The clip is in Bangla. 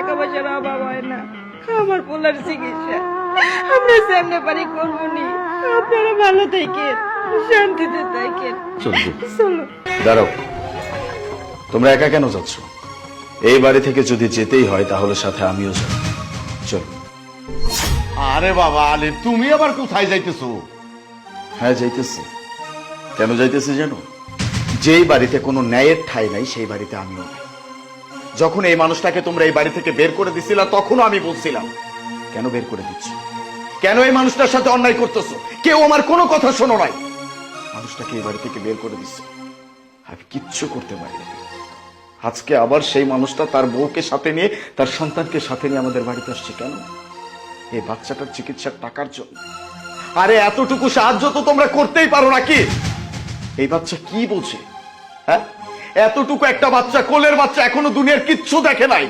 টাকা পয়সার অভাব হয় না, আমার পোলার চিকিৎসা আমরা সামনে পারি করবো নি। আপনারা ভালো থাকেন, শান্তিতে থাকেন। চলো। দাঁড়াও, তোমরা একা কেন যাচ্ছ? এই বাড়ি থেকে যদি যেতেই হয় তাহলে সাথে আমিও যাব। চলো। আরে বাবা আলী, তুমি আবার কোথায় যাইতেছো? হ্যাঁ যাইতেছি। কেন যাইতেছি জানো? যেই বাড়িতে কোনো ন্যায়ের ঠাঁই নাই সেই বাড়িতে আমিও নাই। যখন এই মানুষটাকে তোমরা এই বাড়ি থেকে বের করে দিছিলা তখনও আমি বলছিলাম কেন বের করে দিচ্ছ, কেন এই মানুষটার সাথে অন্যায় করতেছো? কেউ আমার কোনো কথা শোনো নাই। মানুষটাকে এই বাড়ি থেকে বের করে দিচ্ছে, আমি কিচ্ছু করতে পারি। আজকে আবার সেই মানুষটা তার বউকে সাথে নিয়ে, তার সন্তানকে সাথে নিয়ে আমাদের বাড়িতে আসছে। কেন? এই বাচ্চাটার চিকিৎসার টাকার জন্য। আরে এতটুকু সাহায্য তো তোমরা করতেই পারো নাকি? এই বাচ্চা কি বোঝে? হ্যাঁ, এতটুকু একটা বাচ্চা, কোলের বাচ্চা, এখনো দুনিয়ার কিচ্ছু দেখে নাই।